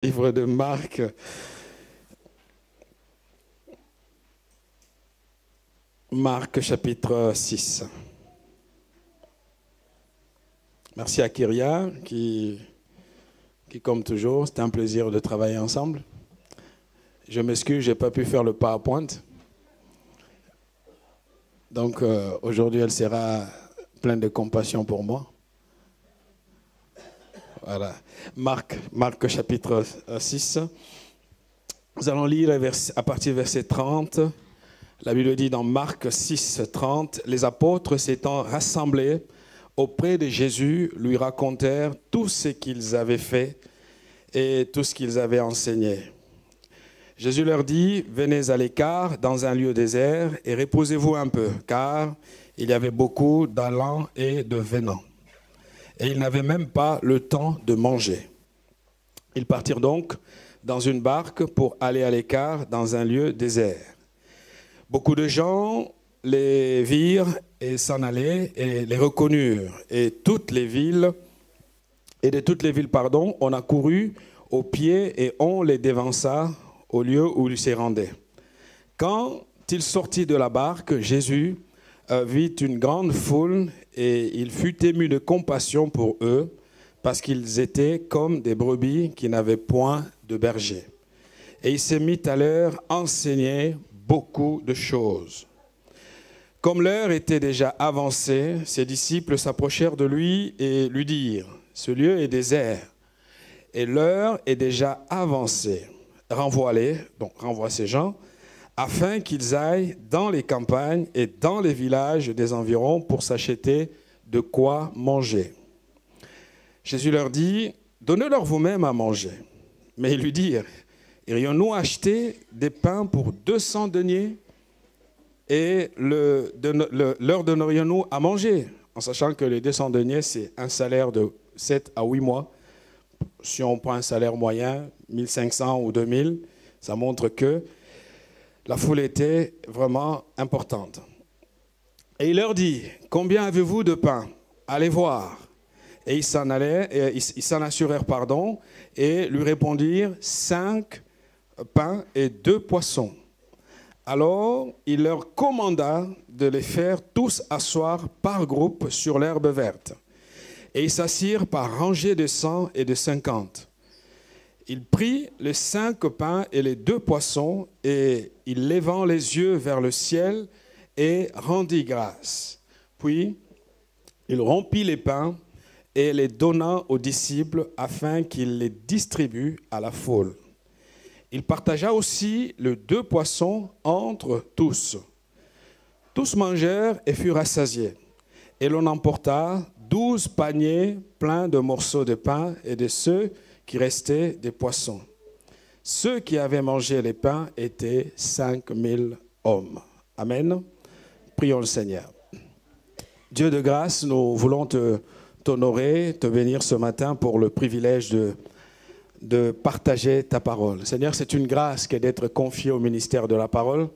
Livre de Marc. Marc chapitre 6. Merci à Kyria qui comme toujours, c'était un plaisir de travailler ensemble. Je m'excuse, je n'ai pas pu faire le PowerPoint. Donc aujourd'hui, elle sera pleine de compassion pour moi. Voilà. Marc chapitre 6. Nous allons lire à partir du verset 30. La Bible dit dans Marc 6, 30, « Les apôtres s'étant rassemblés auprès de Jésus, lui racontèrent tout ce qu'ils avaient fait et tout ce qu'ils avaient enseigné. Jésus leur dit, « Venez à l'écart dans un lieu désert et reposez-vous un peu, car il y avait beaucoup d'allants et de venants. Et ils n'avaient même pas le temps de manger. Ils partirent donc dans une barque pour aller à l'écart dans un lieu désert. Beaucoup de gens les virent et s'en allaient et les reconnurent. Et de toutes les villes, on accourut aux pieds et on les dévança au lieu où ils se rendaient. Quand il sortit de la barque, Jésus vit une grande foule et il fut ému de compassion pour eux parce qu'ils étaient comme des brebis qui n'avaient point de berger. Et il s'est mis à leur enseigner beaucoup de choses. Comme l'heure était déjà avancée, ses disciples s'approchèrent de lui et lui dirent, « Ce lieu est désert et l'heure est déjà avancée. Renvoie ces gens, afin qu'ils aillent dans les campagnes et dans les villages des environs pour s'acheter de quoi manger. » Jésus leur dit, « Donnez-leur vous-même à manger. » Mais ils lui dirent, « Irions-nous acheter des pains pour 200 deniers et leur donnerions-nous à manger ?» En sachant que les 200 deniers, c'est un salaire de 7 à 8 mois. Si on prend un salaire moyen, 1500 ou 2000, ça montre que la foule était vraiment importante. Et il leur dit, « Combien avez-vous de pain? Allez voir. » Et ils s'en assurèrent, et lui répondirent, « 5 pains et 2 poissons. » Alors il leur commanda de les faire tous asseoir par groupe sur l'herbe verte. Et ils s'assirent par rangées de 100 et de 50. Il prit les 5 pains et les 2 poissons, et il levant les yeux vers le ciel, et rendit grâce. Puis il rompit les pains et les donna aux disciples afin qu'ils les distribuent à la foule. Il partagea aussi les 2 poissons entre tous. Tous mangèrent et furent rassasiés. Et l'on emporta 12 paniers pleins de morceaux de pain et de ceux qui restaient des poissons. Ceux qui avaient mangé les pains étaient 5000 hommes. Amen. Prions le Seigneur. Dieu de grâce, nous voulons t'honorer, te bénir ce matin pour le privilège de partager ta parole. Seigneur, c'est une grâce que d'être confié au ministère de la parole.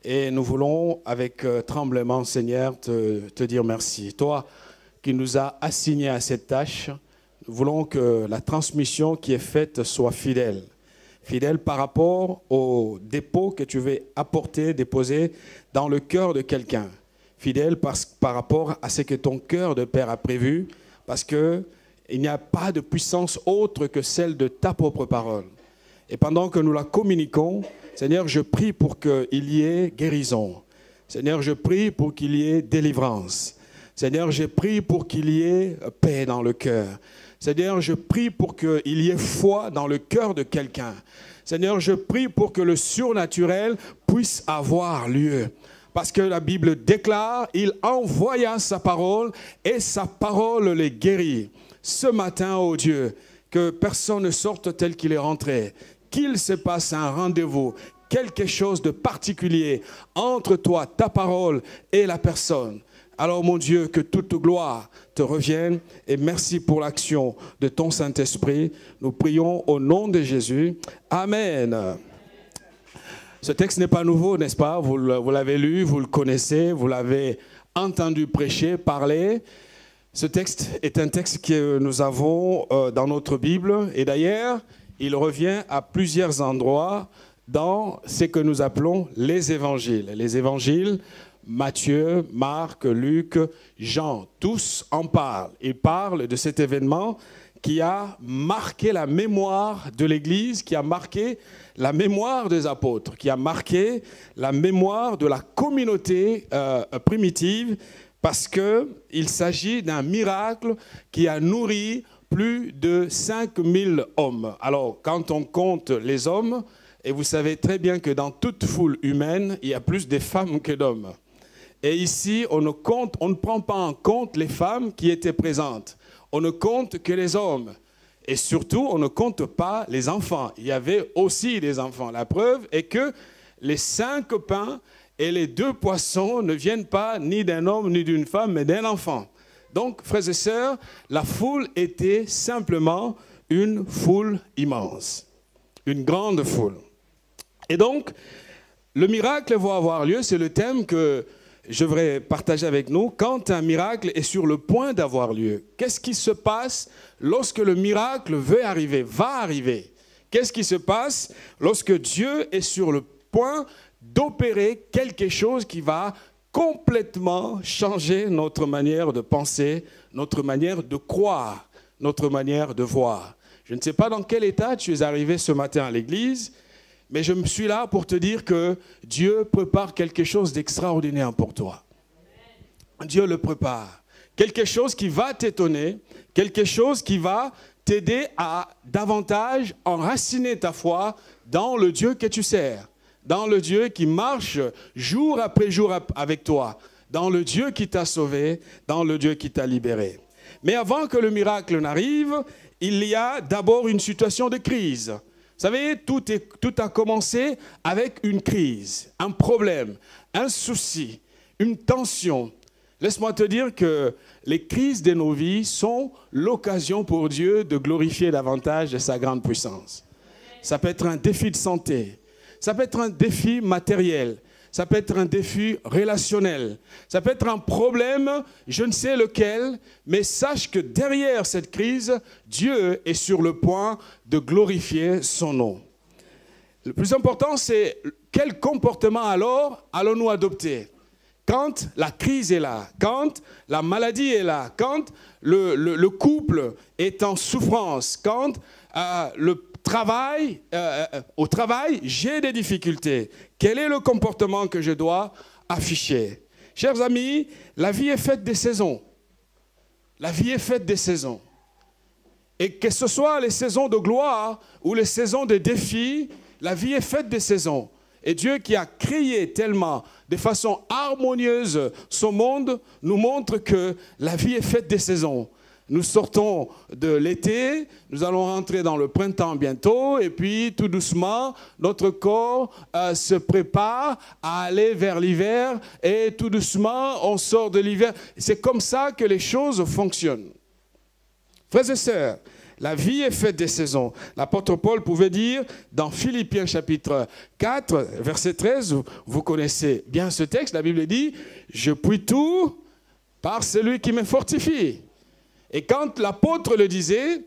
Et nous voulons, avec tremblement, Seigneur, te dire merci. Toi qui nous as assignés à cette tâche, nous voulons que la transmission qui est faite soit fidèle. Fidèle par rapport au dépôt que tu veux déposer dans le cœur de quelqu'un. Fidèle par rapport à ce que ton cœur de Père a prévu, parce qu'il n'y a pas de puissance autre que celle de ta propre parole. Et pendant que nous la communiquons, Seigneur, je prie pour qu'il y ait guérison. Seigneur, je prie pour qu'il y ait délivrance. Seigneur, je prie pour qu'il y ait paix dans le cœur. Seigneur, je prie pour qu'il y ait foi dans le cœur de quelqu'un. Seigneur, je prie pour que le surnaturel puisse avoir lieu. Parce que la Bible déclare, il envoya sa parole et sa parole les guérit. Ce matin, ô Dieu, que personne ne sorte tel qu'il est rentré. Qu'il se passe un rendez-vous, quelque chose de particulier entre toi, ta parole et la personne. Alors mon Dieu, que toute gloire te revienne et merci pour l'action de ton Saint-Esprit. Nous prions au nom de Jésus. Amen. Ce texte n'est pas nouveau, n'est-ce pas? Vous l'avez lu, vous le connaissez, vous l'avez entendu prêcher, parler. Ce texte est un texte que nous avons dans notre Bible. Et d'ailleurs, il revient à plusieurs endroits dans ce que nous appelons les évangiles. Les évangiles, Matthieu, Marc, Luc, Jean, tous en parlent. Ils parlent de cet événement qui a marqué la mémoire de l'Église, qui a marqué la mémoire des apôtres, qui a marqué la mémoire de la communauté primitive, parce qu'il s'agit d'un miracle qui a nourri plus de 5000 hommes. Alors, quand on compte les hommes, et vous savez très bien que dans toute foule humaine, il y a plus de femmes que d'hommes. Et ici, on ne prend pas en compte les femmes qui étaient présentes. On ne compte que les hommes. Et surtout, on ne compte pas les enfants. Il y avait aussi des enfants. La preuve est que les 5 pains et les 2 poissons ne viennent pas ni d'un homme ni d'une femme, mais d'un enfant. Donc, frères et sœurs, la foule était simplement une foule immense. Une grande foule. Et donc, le miracle va avoir lieu, c'est le thème que je voudrais partager avec nous. Quand un miracle est sur le point d'avoir lieu, qu'est-ce qui se passe lorsque le miracle va arriver? Qu'est-ce qui se passe lorsque Dieu est sur le point d'opérer quelque chose qui va complètement changer notre manière de penser, notre manière de croire, notre manière de voir? Je ne sais pas dans quel état tu es arrivé ce matin à l'église, mais je me suis là pour te dire que Dieu prépare quelque chose d'extraordinaire pour toi. Dieu le prépare. Quelque chose qui va t'étonner, quelque chose qui va t'aider à davantage enraciner ta foi dans le Dieu que tu sers, dans le Dieu qui marche jour après jour avec toi, dans le Dieu qui t'a sauvé, dans le Dieu qui t'a libéré. Mais avant que le miracle n'arrive, il y a d'abord une situation de crise. Vous savez, tout a commencé avec une crise, un problème, un souci, une tension. Laisse-moi te dire que les crises de nos vies sont l'occasion pour Dieu de glorifier davantage de sa grande puissance. Ça peut être un défi de santé, ça peut être un défi matériel, ça peut être un défi relationnel, ça peut être un problème, je ne sais lequel, mais sache que derrière cette crise, Dieu est sur le point de glorifier son nom. Le plus important, c'est quel comportement alors allons-nous adopter? Quand la crise est là, quand la maladie est là, quand le couple est en souffrance, quand au travail, j'ai des difficultés. Quel est le comportement que je dois afficher? Chers amis, la vie est faite des saisons. La vie est faite des saisons. Et que ce soit les saisons de gloire ou les saisons de défis, la vie est faite des saisons. Et Dieu qui a créé tellement, de façon harmonieuse, son monde, nous montre que la vie est faite des saisons. Nous sortons de l'été, nous allons rentrer dans le printemps bientôt, et puis tout doucement, notre corps se prépare à aller vers l'hiver, et tout doucement, on sort de l'hiver. C'est comme ça que les choses fonctionnent. Frères et sœurs, la vie est faite des saisons. L'apôtre Paul pouvait dire dans Philippiens chapitre 4, verset 13, vous connaissez bien ce texte, la Bible dit « Je puis tout par celui qui me fortifie ». Et quand l'apôtre le disait,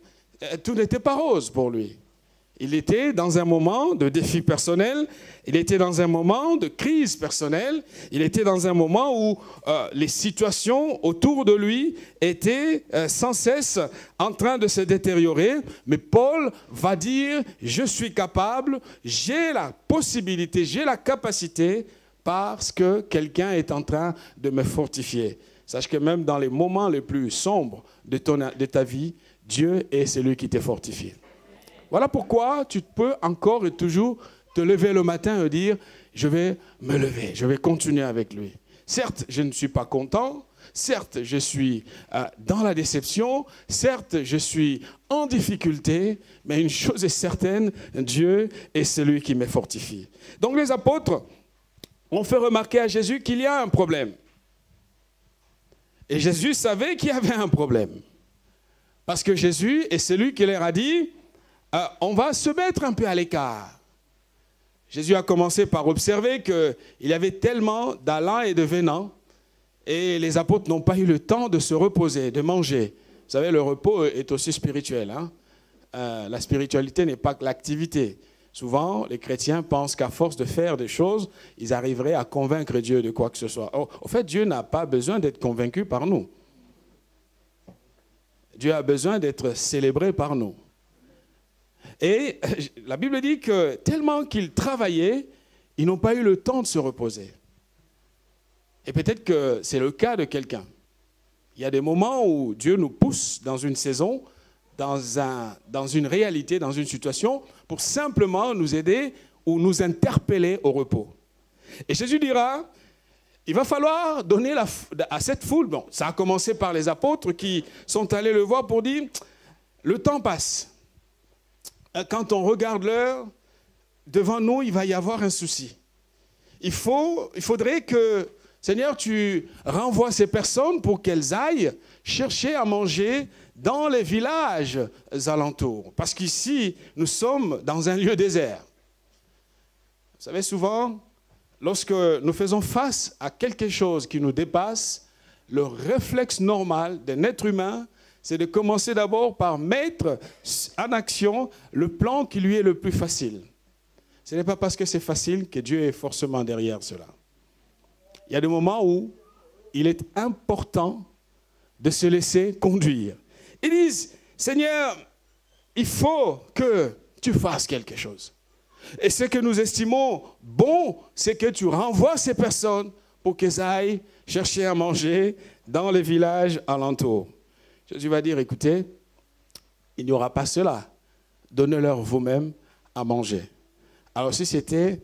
tout n'était pas rose pour lui. Il était dans un moment de défi personnel, il était dans un moment de crise personnelle, il était dans un moment où les situations autour de lui étaient sans cesse en train de se détériorer. Mais Paul va dire, je suis capable, j'ai la possibilité, j'ai la capacité parce que quelqu'un est en train de me fortifier. Sache que même dans les moments les plus sombres de ta vie, Dieu est celui qui te fortifie. Voilà pourquoi tu peux encore et toujours te lever le matin et dire « Je vais me lever, je vais continuer avec lui ». Certes, je ne suis pas content, certes, je suis dans la déception, certes, je suis en difficulté, mais une chose est certaine, Dieu est celui qui me fortifie. Donc les apôtres ont fait remarquer à Jésus qu'il y a un problème. Et Jésus savait qu'il y avait un problème. Parce que Jésus est celui qui leur a dit, on va se mettre un peu à l'écart. Jésus a commencé par observer qu'il y avait tellement d'allants et de venants, et les apôtres n'ont pas eu le temps de se reposer, de manger. Vous savez, le repos est aussi spirituel. Hein? la spiritualité n'est pas que l'activité. Souvent, les chrétiens pensent qu'à force de faire des choses, ils arriveraient à convaincre Dieu de quoi que ce soit. Or, en fait, Dieu n'a pas besoin d'être convaincu par nous. Dieu a besoin d'être célébré par nous. Et la Bible dit que tellement qu'ils travaillaient, ils n'ont pas eu le temps de se reposer. Et peut-être que c'est le cas de quelqu'un. Il y a des moments où Dieu nous pousse dans une saison, dans une réalité, dans une situation, pour simplement nous aider ou nous interpeller au repos. Et Jésus dira, il va falloir donner à cette foule, bon, ça a commencé par les apôtres qui sont allés le voir pour dire, le temps passe. Quand on regarde l'heure, devant nous, il va y avoir un souci. Il faudrait que, Seigneur, tu renvoies ces personnes pour qu'elles aillent chercher à manger dans les villages alentours. Parce qu'ici, nous sommes dans un lieu désert. Vous savez, souvent, lorsque nous faisons face à quelque chose qui nous dépasse, le réflexe normal d'un être humain, c'est de commencer d'abord par mettre en action le plan qui lui est le plus facile. Ce n'est pas parce que c'est facile que Dieu est forcément derrière cela. Il y a des moments où il est important de se laisser conduire. Ils disent, Seigneur, il faut que tu fasses quelque chose. Et ce que nous estimons bon, c'est que tu renvoies ces personnes pour qu'elles aillent chercher à manger dans les villages alentours. Jésus va dire, écoutez, il n'y aura pas cela. Donnez-leur vous-même à manger. Alors si c'était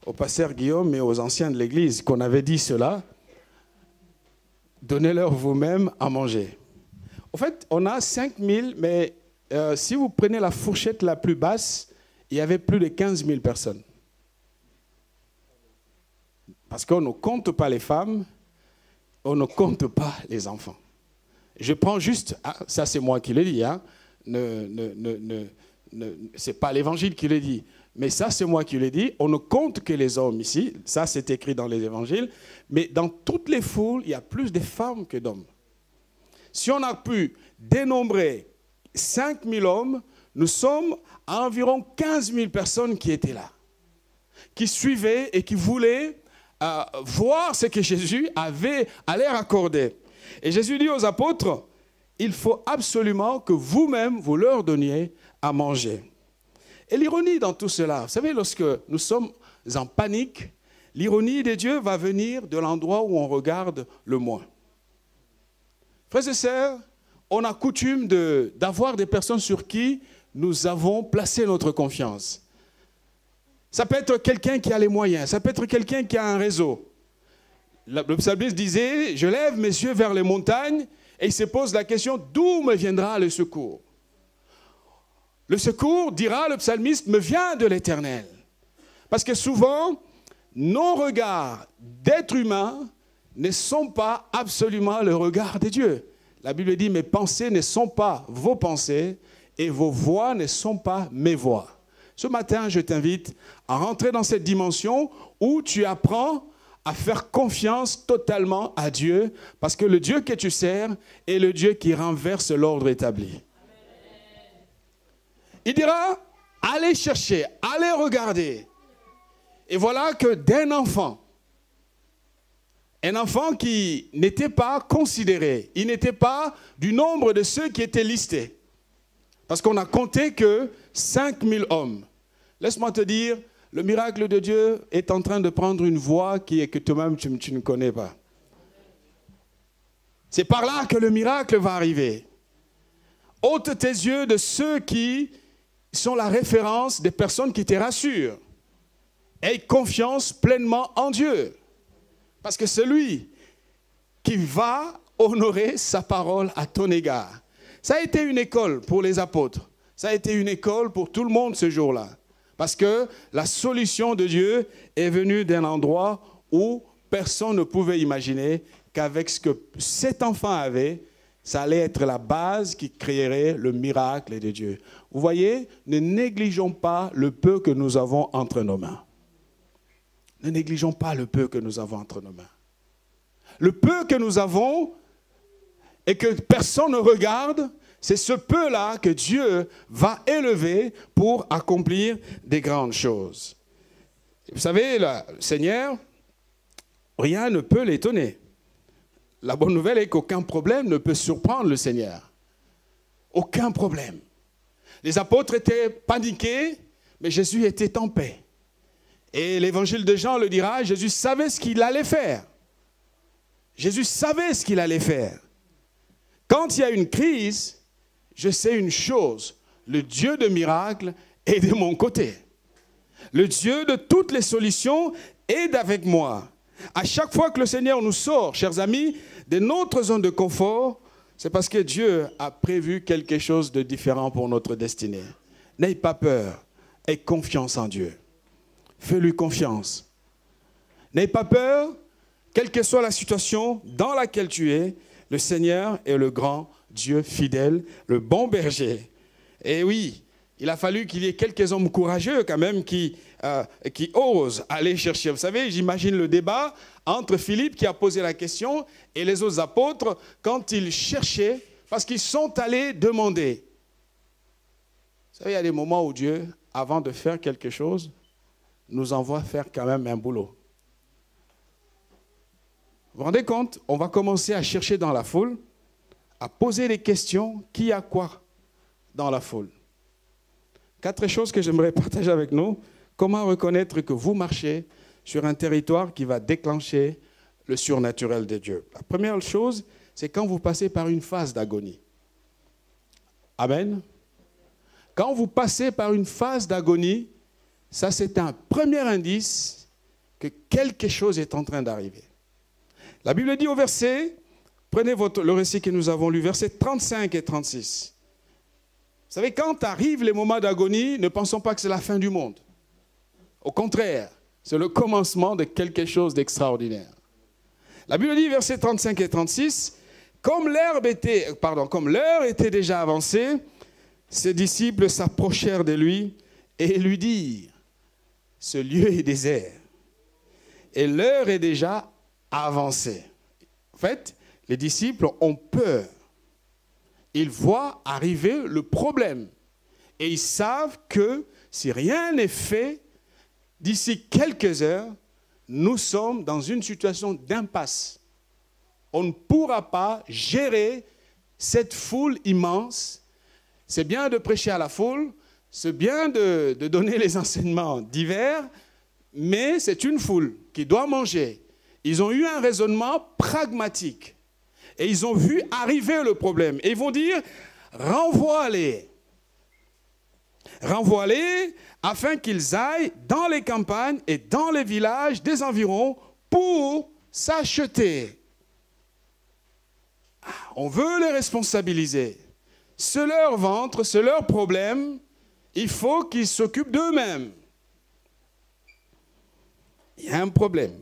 au pasteur Guillaume et aux anciens de l'église qu'on avait dit cela, donnez-leur vous-même à manger. En fait, on a 5000, mais si vous prenez la fourchette la plus basse, il y avait plus de 15 000 personnes. Parce qu'on ne compte pas les femmes, on ne compte pas les enfants. Je prends juste, ça c'est moi qui le dis, hein, c'est pas l'évangile qui le dit, mais ça c'est moi qui le dis, on ne compte que les hommes ici, ça c'est écrit dans les évangiles, mais dans toutes les foules, il y a plus de femmes que d'hommes. Si on a pu dénombrer 5 000 hommes, nous sommes à environ 15 000 personnes qui étaient là, qui suivaient et qui voulaient voir ce que Jésus allait leur accorder. Et Jésus dit aux apôtres, il faut absolument que vous-même, vous leur donniez à manger. Et l'ironie dans tout cela, vous savez, lorsque nous sommes en panique, l'ironie de Dieu va venir de l'endroit où on regarde le moins. Frères et sœurs, on a coutume d'avoir des personnes sur qui nous avons placé notre confiance. Ça peut être quelqu'un qui a les moyens, ça peut être quelqu'un qui a un réseau. Le psalmiste disait, je lève mes yeux vers les montagnes, et il se pose la question, d'où me viendra le secours? Le secours, dira le psalmiste, me vient de l'Éternel. Parce que souvent, nos regards d'êtres humains ne sont pas absolument le regard de Dieu. La Bible dit, mes pensées ne sont pas vos pensées, et vos voix ne sont pas mes voix. Ce matin, je t'invite à rentrer dans cette dimension où tu apprends à faire confiance totalement à Dieu, parce que le Dieu que tu sers est le Dieu qui renverse l'ordre établi. Il dira, allez chercher, allez regarder. Et voilà que d'un enfant, un enfant qui n'était pas considéré, il n'était pas du nombre de ceux qui étaient listés. Parce qu'on a compté que 5 000 hommes. Laisse-moi te dire, le miracle de Dieu est en train de prendre une voie que toi-même tu ne connais pas. C'est par là que le miracle va arriver. Ôte tes yeux de ceux qui sont la référence des personnes qui te rassurent. Aie confiance pleinement en Dieu. Parce que celui qui va honorer sa parole à ton égard. Ça a été une école pour les apôtres. Ça a été une école pour tout le monde ce jour-là. Parce que la solution de Dieu est venue d'un endroit où personne ne pouvait imaginer qu'avec ce que cet enfant avait, ça allait être la base qui créerait le miracle de Dieu. Vous voyez, ne négligeons pas le peu que nous avons entre nos mains. Ne négligeons pas le peu que nous avons entre nos mains. Le peu que nous avons et que personne ne regarde, C'est ce peu-là que Dieu va élever pour accomplir des grandes choses. Vous savez, le Seigneur, rien ne peut l'étonner. La bonne nouvelle est qu'aucun problème ne peut surprendre le Seigneur. Aucun problème. Les apôtres étaient paniqués, mais Jésus était en paix. Et l'évangile de Jean le dira, Jésus savait ce qu'il allait faire. Jésus savait ce qu'il allait faire. Quand il y a une crise, je sais une chose, le Dieu de miracles est de mon côté. Le Dieu de toutes les solutions est avec moi. À chaque fois que le Seigneur nous sort, chers amis, de notre zone de confort, c'est parce que Dieu a prévu quelque chose de différent pour notre destinée. N'aie pas peur, aie confiance en Dieu. Fais-lui confiance. N'aie pas peur, quelle que soit la situation dans laquelle tu es, le Seigneur est le grand Dieu fidèle, le bon berger. Et oui, il a fallu qu'il y ait quelques hommes courageux quand même qui osent aller chercher. Vous savez, j'imagine le débat entre Philippe qui a posé la question et les autres apôtres quand ils cherchaient, parce qu'ils sont allés demander. Vous savez, il y a des moments où Dieu, avant de faire quelque chose, nous envoie faire quand même un boulot. Vous vous rendez compte? On va commencer à chercher dans la foule, à poser des questions, qui a quoi dans la foule. 4 choses que j'aimerais partager avec nous. Comment reconnaître que vous marchez sur un territoire qui va déclencher le surnaturel de Dieu? La première chose, c'est quand vous passez par une phase d'agonie. Amen. Quand vous passez par une phase d'agonie, ça c'est un premier indice que quelque chose est en train d'arriver. La Bible dit au verset, prenez le récit que nous avons lu, versets 35 et 36. Vous savez, quand arrivent les moments d'agonie, ne pensons pas que c'est la fin du monde. Au contraire, c'est le commencement de quelque chose d'extraordinaire. La Bible dit, versets 35 et 36, comme l'heure était déjà avancée, ses disciples s'approchèrent de lui et lui dirent, ce lieu est désert et l'heure est déjà avancée. En fait, les disciples ont peur. Ils voient arriver le problème et ils savent que si rien n'est fait, d'ici quelques heures, nous sommes dans une situation d'impasse. On ne pourra pas gérer cette foule immense. C'est bien de prêcher à la foule, c'est bien de donner les enseignements divers, mais c'est une foule qui doit manger. Ils ont eu un raisonnement pragmatique et ils ont vu arriver le problème. Et ils vont dire, renvoie-les. Renvoie-les afin qu'ils aillent dans les campagnes et dans les villages des environs pour s'acheter. On veut les responsabiliser. C'est leur ventre, c'est leur problème. Il faut qu'ils s'occupent d'eux-mêmes. Il y a un problème.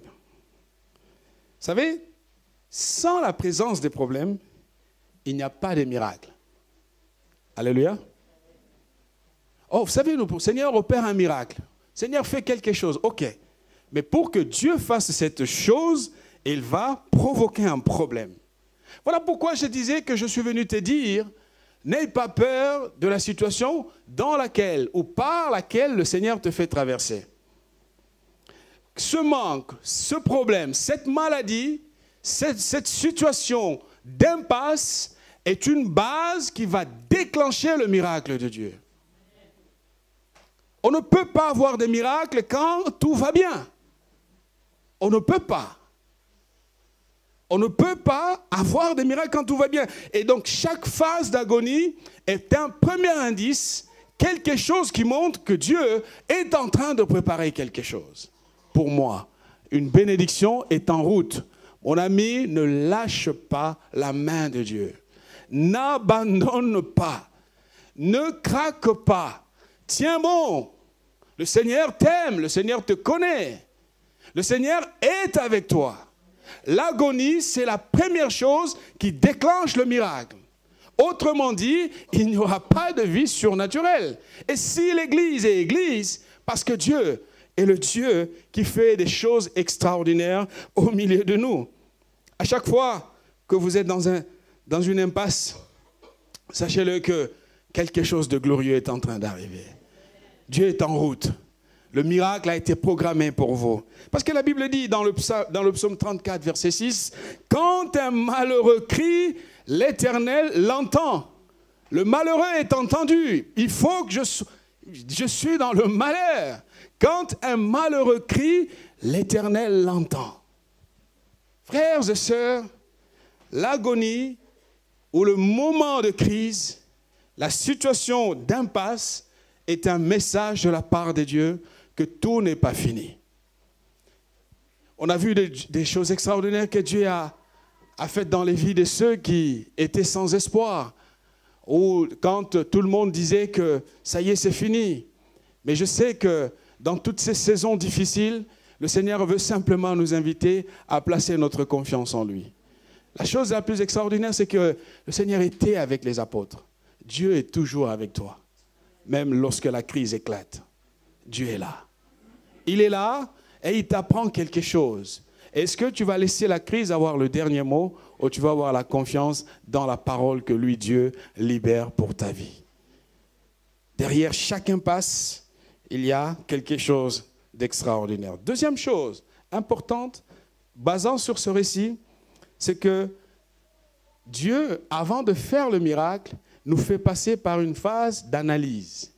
Vous savez, sans la présence des problèmes, il n'y a pas de miracle. Alléluia. Oh, vous savez, le Seigneur opère un miracle. Le Seigneur fait quelque chose, ok. Mais pour que Dieu fasse cette chose, il va provoquer un problème. Voilà pourquoi je disais que je suis venu te dire, n'aie pas peur de la situation dans laquelle ou par laquelle le Seigneur te fait traverser. Ce manque, ce problème, cette maladie, cette situation d'impasse est une base qui va déclencher le miracle de Dieu. On ne peut pas avoir de miracles quand tout va bien. On ne peut pas. On ne peut pas avoir des miracles quand tout va bien. Et donc, chaque phase d'agonie est un premier indice, quelque chose qui montre que Dieu est en train de préparer quelque chose. Pour moi, une bénédiction est en route. Mon ami, ne lâche pas la main de Dieu. N'abandonne pas. Ne craque pas. Tiens bon. Le Seigneur t'aime, le Seigneur te connaît. Le Seigneur est avec toi. L'agonie, c'est la première chose qui déclenche le miracle. Autrement dit, il n'y aura pas de vie surnaturelle. Et si l'Église est Église, parce que Dieu est le Dieu qui fait des choses extraordinaires au milieu de nous. À chaque fois que vous êtes dans une impasse, sachez-le que quelque chose de glorieux est en train d'arriver. Dieu est en route. Le miracle a été programmé pour vous. Parce que la Bible dit dans le psaume 34, verset 6, « Quand un malheureux crie, l'Éternel l'entend. » Le malheureux est entendu. Il faut que je suis dans le malheur. Quand un malheureux crie, l'Éternel l'entend. Frères et sœurs, l'agonie ou le moment de crise, la situation d'impasse est un message de la part de Dieu que tout n'est pas fini. On a vu des choses extraordinaires que Dieu a faites dans les vies de ceux qui étaient sans espoir, ou quand tout le monde disait que ça y est, c'est fini. Mais je sais que dans toutes ces saisons difficiles, le Seigneur veut simplement nous inviter à placer notre confiance en lui. La chose la plus extraordinaire, c'est que le Seigneur était avec les apôtres. Dieu est toujours avec toi. Même lorsque la crise éclate, Dieu est là. Il est là et il t'apprend quelque chose. Est-ce que tu vas laisser la crise avoir le dernier mot ou tu vas avoir la confiance dans la parole que lui, Dieu, libère pour ta vie? Derrière chaque impasse, il y a quelque chose d'extraordinaire. Deuxième chose importante, basant sur ce récit, c'est que Dieu, avant de faire le miracle, nous fait passer par une phase d'analyse.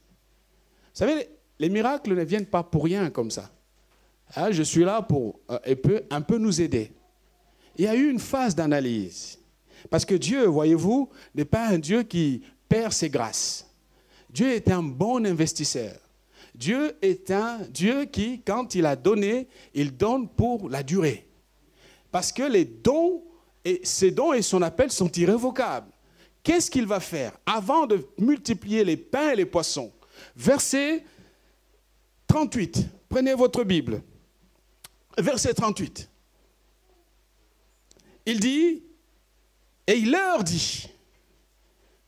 Vous savez, les miracles ne viennent pas pour rien comme ça. Hein, je suis là pour un peu nous aider. Il y a eu une phase d'analyse. Parce que Dieu, voyez-vous, n'est pas un Dieu qui perd ses grâces. Dieu est un bon investisseur. Dieu est un Dieu qui, quand il a donné, il donne pour la durée. Parce que les dons, ses dons et son appel sont irrévocables. Qu'est-ce qu'il va faire avant de multiplier les pains et les poissons? Verset 38. Prenez votre Bible. Verset 38. Il dit, et il leur dit,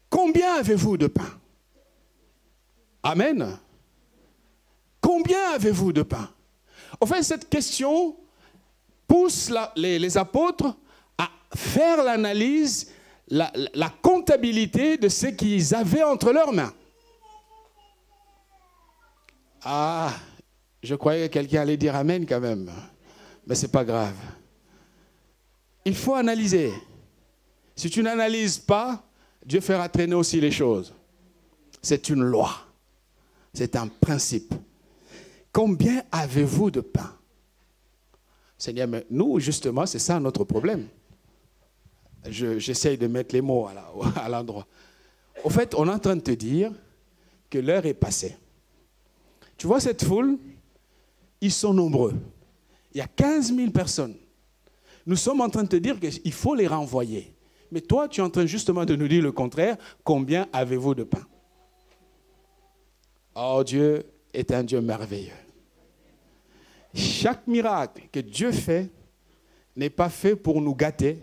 combien avez-vous de pain? Amen. Combien avez-vous de pain? En fait, cette question pousse les apôtres à faire l'analyse, la comptabilité de ce qu'ils avaient entre leurs mains. Ah, je croyais que quelqu'un allait dire Amen quand même. Mais ce n'est pas grave. Il faut analyser. Si tu n'analyses pas, Dieu fera traîner aussi les choses. C'est une loi. C'est un principe. Combien avez-vous de pain? Seigneur, mais nous, justement, c'est ça notre problème. J'essaye de mettre les mots à l'endroit. Au fait, on est en train de te dire que l'heure est passée. Tu vois cette foule? Ils sont nombreux. Il y a 15 000 personnes. Nous sommes en train de te dire qu'il faut les renvoyer. Mais toi, tu es en train justement de nous dire le contraire. Combien avez-vous de pain? Oh, Dieu est un Dieu merveilleux. Chaque miracle que Dieu fait n'est pas fait pour nous gâter,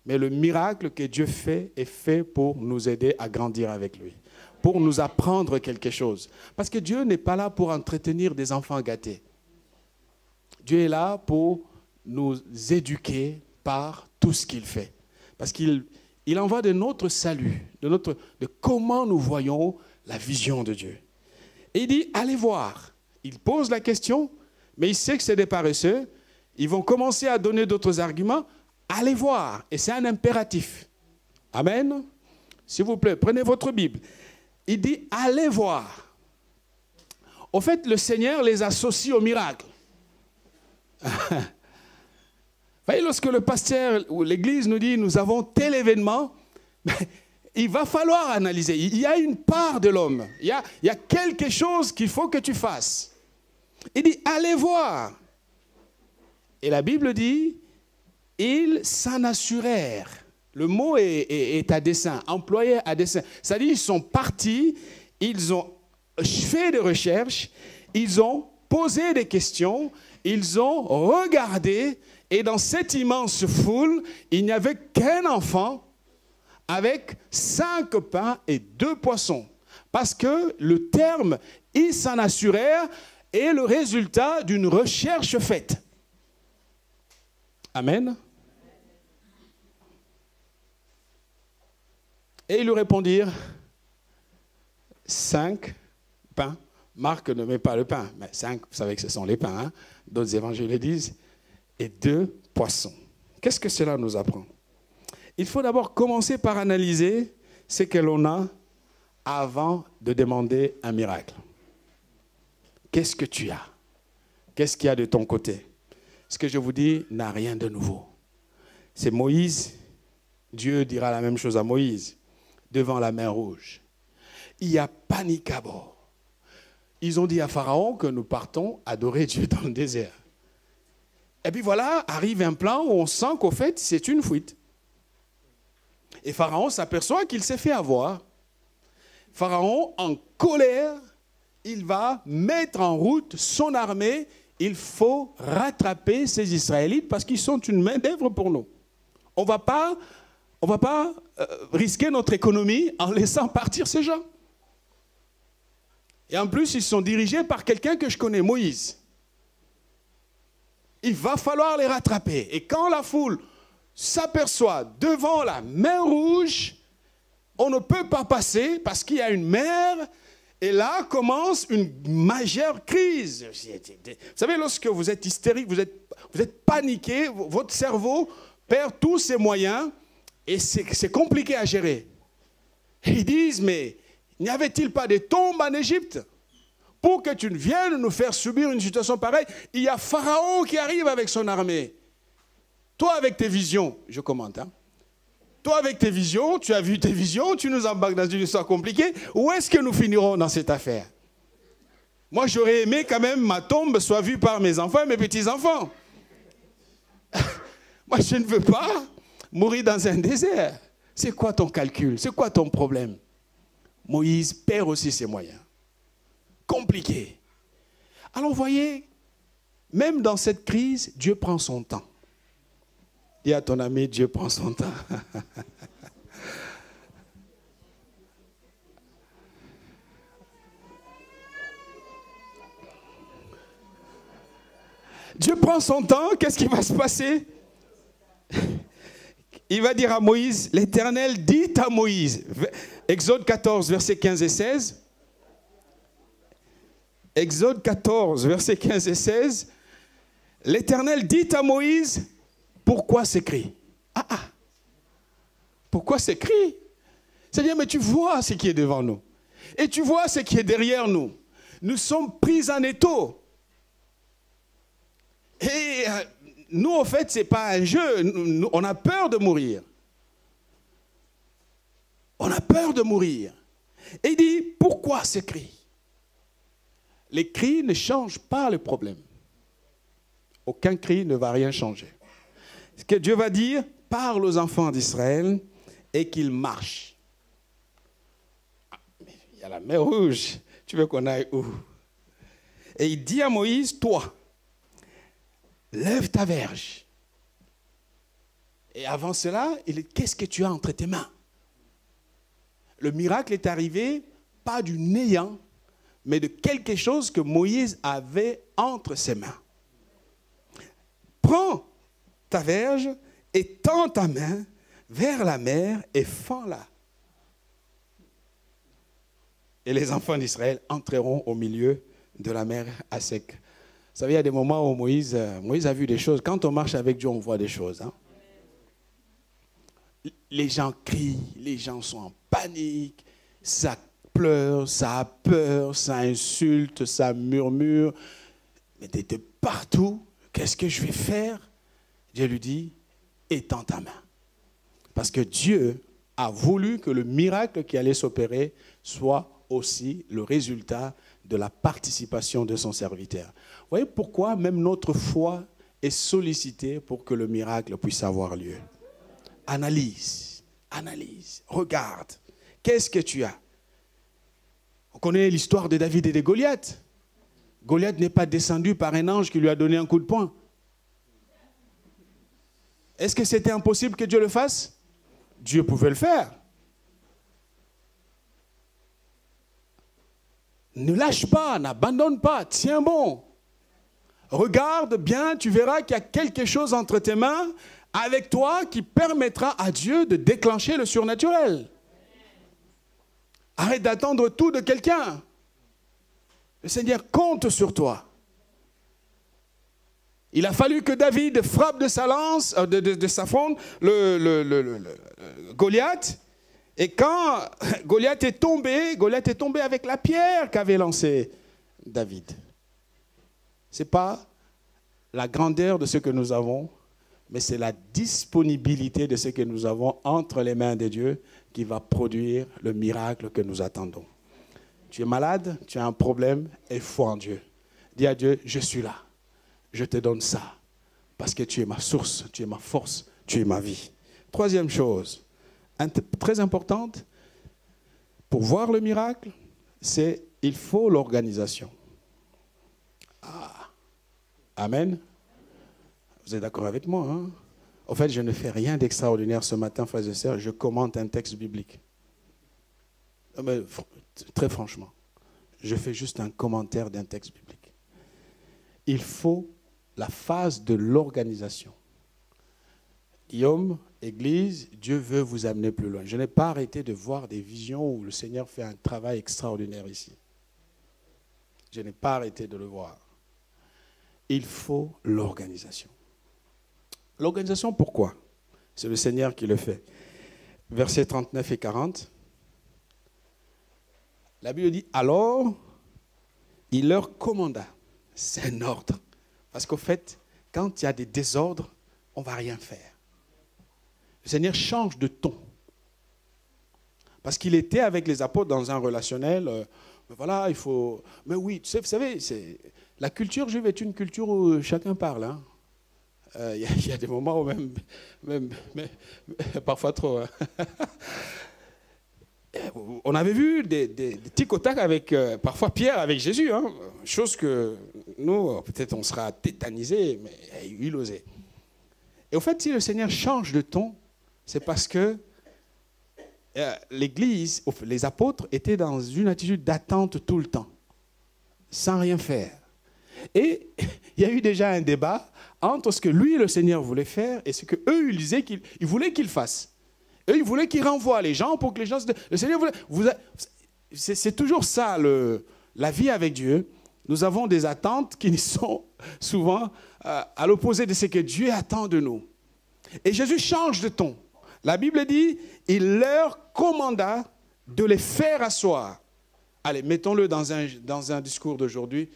mais le miracle que Dieu fait est fait pour nous aider à grandir avec lui, pour nous apprendre quelque chose. Parce que Dieu n'est pas là pour entretenir des enfants gâtés. Dieu est là pour nous éduquer par tout ce qu'il fait. Parce qu'il en va de notre salut, de comment nous voyons la vision de Dieu. Et il dit, allez voir. Il pose la question, mais il sait que c'est des paresseux. Ils vont commencer à donner d'autres arguments. Allez voir. Et c'est un impératif. Amen. S'il vous plaît, prenez votre Bible. Il dit, allez voir. Au fait, le Seigneur les associe au miracle. Vous voyez, lorsque le pasteur ou l'église nous dit, nous avons tel événement, il va falloir analyser. Il y a une part de l'homme. Il y a quelque chose qu'il faut que tu fasses. Il dit, allez voir. Et la Bible dit, ils s'en assurèrent. Le mot est à dessein, employé à dessein. C'est-à-dire, ils sont partis, ils ont fait des recherches, ils ont posé des questions, ils ont regardé, et dans cette immense foule, il n'y avait qu'un enfant avec 5 pains et 2 poissons. Parce que le terme « ils s'en assurèrent » est le résultat d'une recherche faite. Amen. Et ils lui répondirent, 5 pains. Marc ne met pas le pain, mais 5, vous savez que ce sont les pains. Hein? D'autres évangiles le disent. Et 2 poissons. Qu'est-ce que cela nous apprend? Il faut d'abord commencer par analyser ce que l'on a avant de demander un miracle. Qu'est-ce que tu as? Qu'est-ce qu'il y a de ton côté? Ce que je vous dis n'a rien de nouveau. C'est Moïse. Dieu dira la même chose à Moïse devant la mer Rouge. Il y a panique à bord. Ils ont dit à Pharaon que nous partons adorer Dieu dans le désert. Et puis voilà, arrive un plan où on sent qu'au fait, c'est une fuite. Et Pharaon s'aperçoit qu'il s'est fait avoir. Pharaon, en colère, il va mettre en route son armée. Il faut rattraper ces Israélites parce qu'ils sont une main-d'œuvre pour nous. On ne va pas risquer notre économie en laissant partir ces gens. Et en plus, ils sont dirigés par quelqu'un que je connais, Moïse. Il va falloir les rattraper. Et quand la foule s'aperçoit devant la mer Rouge, on ne peut pas passer parce qu'il y a une mer. Et là commence une majeure crise. Vous savez, lorsque vous êtes hystérique, vous êtes paniqué, votre cerveau perd tous ses moyens et c'est compliqué à gérer. Et ils disent, mais n'y avait-il pas des tombes en Égypte pour que tu ne viennes nous faire subir une situation pareille? Il y a Pharaon qui arrive avec son armée. Toi, avec tes visions, je commente, hein? Toi, avec tes visions, tu as vu tes visions, tu nous embarques dans une histoire compliquée. Où est-ce que nous finirons dans cette affaire? Moi, j'aurais aimé quand même ma tombe soit vue par mes enfants et mes petits-enfants. Moi, je ne veux pas mourir dans un désert. C'est quoi ton calcul? C'est quoi ton problème? Moïse perd aussi ses moyens. Compliqué. Alors, vous voyez, même dans cette crise, Dieu prend son temps. Dis à ton ami, Dieu prend son temps. Dieu prend son temps, qu'est-ce qui va se passer? Il va dire à Moïse, l'Éternel dit à Moïse, Exode 14, versets 15 et 16. Exode 14, versets 15 et 16. L'Éternel dit à Moïse, pourquoi ces cris? Pourquoi ces cris? C'est-à-dire, mais tu vois ce qui est devant nous. Et tu vois ce qui est derrière nous. Nous sommes pris en étau. Et nous, en fait, ce n'est pas un jeu. On a peur de mourir. On a peur de mourir. Et il dit, pourquoi ces cris? Les cris ne changent pas le problème. Aucun cri ne va rien changer. Ce que Dieu va dire, parle aux enfants d'Israël et qu'ils marchent. Il y a la mer Rouge. Tu veux qu'on aille où? Et il dit à Moïse, toi, lève ta verge. Et avant cela, il dit, qu'est-ce que tu as entre tes mains? Le miracle est arrivé, pas du néant, mais de quelque chose que Moïse avait entre ses mains. Prends ta verge et tends ta main vers la mer et fends-la. Et les enfants d'Israël entreront au milieu de la mer à sec. Vous savez, il y a des moments où Moïse a vu des choses. Quand on marche avec Dieu, on voit des choses. Hein? Les gens crient, les gens sont en panique, ça pleure, ça a peur, ça insulte, ça murmure. Mais de partout, qu'est-ce que je vais faire? Dieu lui dit, étends ta main. Parce que Dieu a voulu que le miracle qui allait s'opérer soit aussi le résultat de la participation de son serviteur. Vous voyez pourquoi même notre foi est sollicitée pour que le miracle puisse avoir lieu. Analyse, regarde. Qu'est-ce que tu as? On connaît l'histoire de David et de Goliath. Goliath n'est pas descendu par un ange qui lui a donné un coup de poing. Est-ce que c'était impossible que Dieu le fasse? Dieu pouvait le faire. Ne lâche pas, n'abandonne pas, tiens bon. Regarde bien, tu verras qu'il y a quelque chose entre tes mains avec toi qui permettra à Dieu de déclencher le surnaturel. Arrête d'attendre tout de quelqu'un. Le Seigneur compte sur toi. Il a fallu que David frappe de sa lance, de sa fronde, Goliath. Et quand Goliath est tombé avec la pierre qu'avait lancée David. Ce n'est pas la grandeur de ce que nous avons, mais c'est la disponibilité de ce que nous avons entre les mains de Dieu qui va produire le miracle que nous attendons. Tu es malade, tu as un problème, et foi en Dieu. Dis à Dieu, je suis là. Je te donne ça, parce que tu es ma source, tu es ma force, tu es ma vie. Troisième chose, très importante, pour voir le miracle, c'est il faut l'organisation. Ah. Amen. Vous êtes d'accord avec moi, hein? En fait, je ne fais rien d'extraordinaire ce matin, frères et sœurs, je commente un texte biblique. Mais, très franchement, je fais juste un commentaire d'un texte biblique. Il faut la phase de l'organisation. Guillaume, Église, Dieu veut vous amener plus loin. Je n'ai pas arrêté de voir des visions où le Seigneur fait un travail extraordinaire ici. Je n'ai pas arrêté de le voir. Il faut l'organisation. L'organisation, pourquoi? C'est le Seigneur qui le fait. Versets 39 et 40. La Bible dit, alors, il leur commanda. C'est un ordre. Parce qu'au fait, quand il y a des désordres, on ne va rien faire. Le Seigneur change de ton. Parce qu'il était avec les apôtres dans un relationnel. Voilà, il faut... Mais oui, vous savez, la culture juive est une culture où chacun parle. Hein. Y a des moments où même parfois trop. Hein. On avait vu des tic au tac avec parfois Pierre avec Jésus, hein, chose que nous, peut-être on sera tétanisés, mais il osait. Et au fait, si le Seigneur change de ton, c'est parce que l'Église, les apôtres étaient dans une attitude d'attente tout le temps, sans rien faire. Et il y a eu déjà un débat entre ce que lui, le Seigneur, voulait faire et ce qu'eux, ils disaient qu'ils voulaient qu'il fasse. Eux, ils voulaient qu'ils renvoient les gens pour que les gens... Le Seigneur voulait... C'est toujours ça, la vie avec Dieu. Nous avons des attentes qui sont souvent à l'opposé de ce que Dieu attend de nous. Et Jésus change de ton. La Bible dit, il leur commanda de les faire asseoir. Allez, mettons-le dans un discours d'aujourd'hui.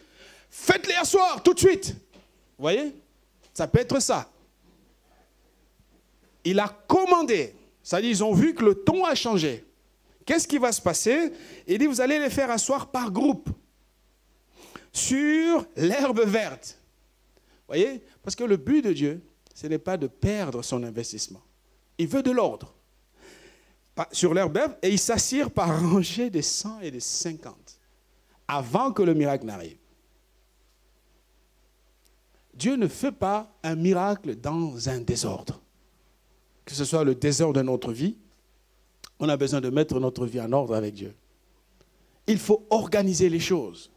Faites-les asseoir tout de suite. Vous voyez? Ça peut être ça. Il a commandé. C'est-à-dire, ils ont vu que le ton a changé. Qu'est-ce qui va se passer? Il dit, vous allez les faire asseoir par groupe sur l'herbe verte. Vous voyez? Parce que le but de Dieu, ce n'est pas de perdre son investissement. Il veut de l'ordre. Sur l'herbe verte, et ils s'assirent par rangées de 100 et de 50 avant que le miracle n'arrive. Dieu ne fait pas un miracle dans un désordre. Que ce soit le désordre de notre vie, on a besoin de mettre notre vie en ordre avec Dieu. Il faut organiser les choses.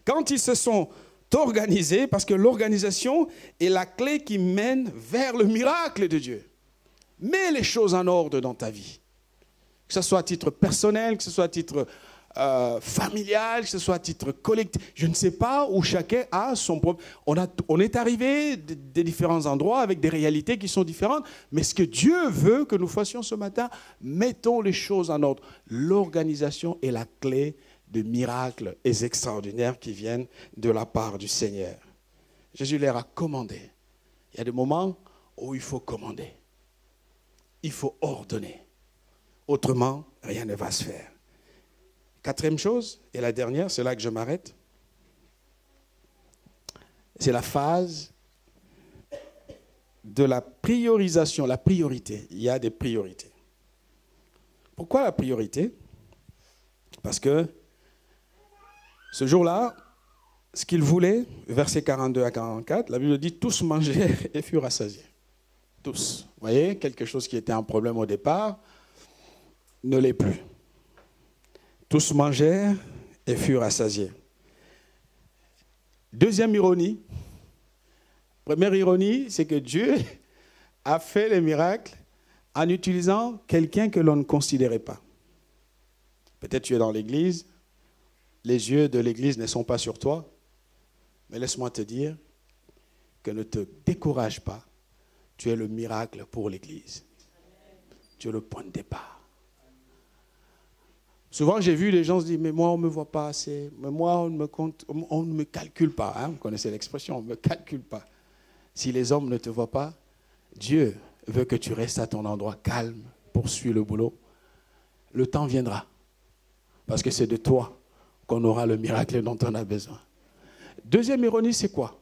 Quand ils se sont organisés, parce que l'organisation est la clé qui mène vers le miracle de Dieu. Mets les choses en ordre dans ta vie. Que ce soit à titre personnel, que ce soit à titre familial, que ce soit à titre collectif. Je ne sais pas où chacun a son problème. On est arrivé des différents endroits avec des réalités qui sont différentes. Mais ce que Dieu veut que nous fassions ce matin, mettons les choses en ordre. L'organisation est la clé de miracles et extraordinaires qui viennent de la part du Seigneur. Jésus leur a commandé. Il y a des moments où il faut commander. Il faut ordonner. Autrement, rien ne va se faire. Quatrième chose, et la dernière, c'est là que je m'arrête, c'est la phase de la priorisation, la priorité. Il y a des priorités. Pourquoi la priorité? Parce que ce jour-là, ce qu'ils voulaient, versets 42 à 44, la Bible dit, tous mangèrent et furent rassasiés. Tous. Vous voyez, quelque chose qui était un problème au départ, ne l'est plus. Tous mangèrent et furent rassasiés. Deuxième ironie. Première ironie, c'est que Dieu a fait les miracles en utilisant quelqu'un que l'on ne considérait pas. Peut-être tu es dans l'église, les yeux de l'église ne sont pas sur toi, mais laisse-moi te dire que ne te décourage pas. Tu es le miracle pour l'église. Tu es le point de départ. Souvent, j'ai vu les gens se dire, mais moi, on ne me voit pas assez. Mais moi, on ne me calcule pas. Hein? Vous connaissez l'expression, on ne me calcule pas. Si les hommes ne te voient pas, Dieu veut que tu restes à ton endroit calme, poursuis le boulot. Le temps viendra. Parce que c'est de toi qu'on aura le miracle dont on a besoin. Deuxième ironie, c'est quoi?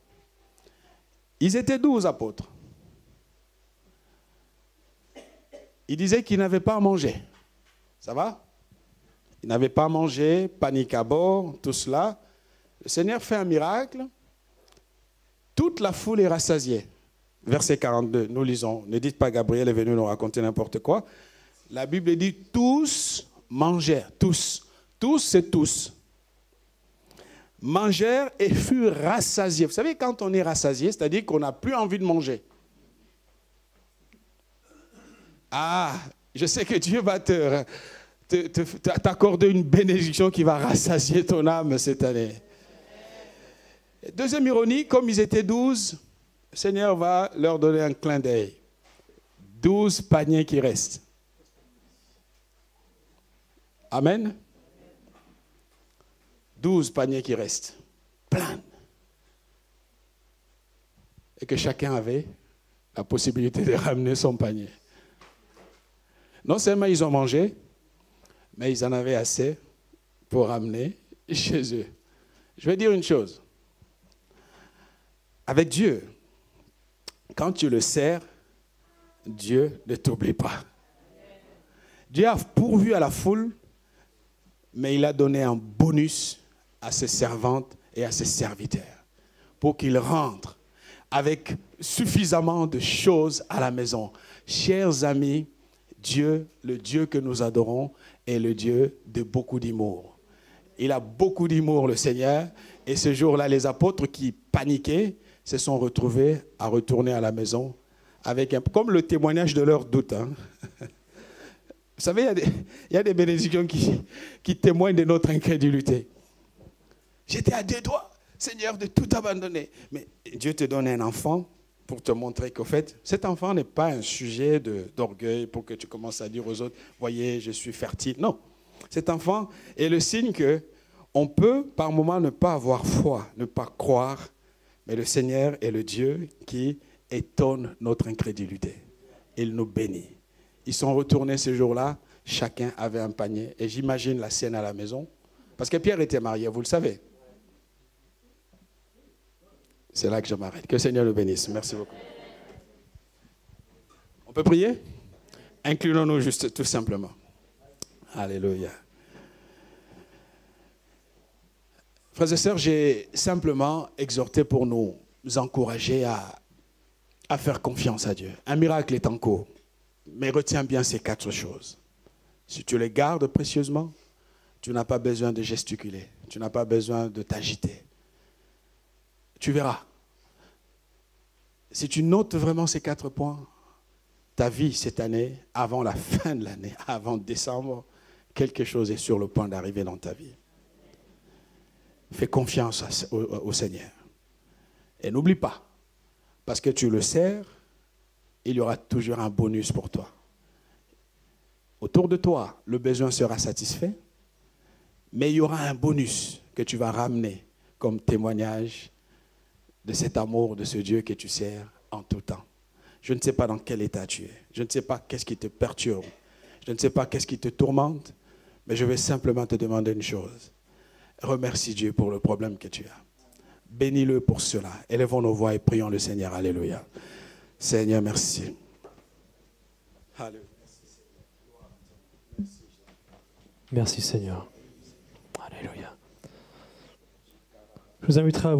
Ils étaient 12 apôtres. Ils disaient qu'ils n'avaient pas à manger. Ça va? Ils n'avaient pas à manger, panique à bord, tout cela. Le Seigneur fait un miracle. Toute la foule est rassasiée. Verset 42, nous lisons. Ne dites pas Gabriel est venu nous raconter n'importe quoi. La Bible dit tous mangèrent, tous. Tous, c'est tous. Mangèrent et furent rassasiés. Vous savez, quand on est rassasié, c'est-à-dire qu'on n'a plus envie de manger. Ah, je sais que Dieu va t'accorder une bénédiction qui va rassasier ton âme cette année. Deuxième ironie, comme ils étaient 12, le Seigneur va leur donner un clin d'œil. 12 paniers qui restent. Amen. 12 paniers qui restent. Plein. Et que chacun avait la possibilité de ramener son panier. Non seulement ils ont mangé, mais ils en avaient assez pour ramener chez eux. Je vais dire une chose. Avec Dieu, quand tu le sers, Dieu ne t'oublie pas. Dieu a pourvu à la foule, mais il a donné un bonus à ses servantes et à ses serviteurs pour qu'ils rentrent avec suffisamment de choses à la maison. Chers amis, Dieu, le Dieu que nous adorons, est le Dieu de beaucoup d'humour. Il a beaucoup d'humour, le Seigneur, et ce jour-là, les apôtres qui paniquaient se sont retrouvés à retourner à la maison avec comme le témoignage de leur doute. Hein. Vous savez, il y a des bénédictions qui témoignent de notre incrédulité. J'étais à 2 doigts, Seigneur, de tout abandonner. Mais Dieu te donne un enfant pour te montrer qu'au fait, cet enfant n'est pas un sujet d'orgueil pour que tu commences à dire aux autres, voyez, je suis fertile. Non, cet enfant est le signe qu'on peut par moments ne pas avoir foi, ne pas croire, mais le Seigneur est le Dieu qui étonne notre incrédulité. Il nous bénit. Ils sont retournés ce jour-là, chacun avait un panier. Et j'imagine la scène à la maison, parce que Pierre était marié, vous le savez. C'est là que je m'arrête. Que le Seigneur le bénisse. Merci beaucoup. On peut prier? Inclinons-nous juste tout simplement. Alléluia. Frères et sœurs, j'ai simplement exhorté pour nous encourager à faire confiance à Dieu. Un miracle est en cours. Mais retiens bien ces 4 choses. Si tu les gardes précieusement, tu n'as pas besoin de gesticuler. Tu n'as pas besoin de t'agiter. Tu verras. Si tu notes vraiment ces 4 points, ta vie cette année, avant la fin de l'année, avant décembre, quelque chose est sur le point d'arriver dans ta vie. Fais confiance au Seigneur. Et n'oublie pas, parce que tu le sers, il y aura toujours un bonus pour toi. Autour de toi, le besoin sera satisfait, mais il y aura un bonus que tu vas ramener comme témoignage de cet amour de ce Dieu que tu sers en tout temps. Je ne sais pas dans quel état tu es. Je ne sais pas qu'est-ce qui te perturbe. Je ne sais pas qu'est-ce qui te tourmente, mais je vais simplement te demander une chose. Remercie Dieu pour le problème que tu as. Bénis-le pour cela. Élevons nos voix et prions le Seigneur. Alléluia. Seigneur, merci. Alléluia. Merci Seigneur. Alléluia. Je vous inviterai à vous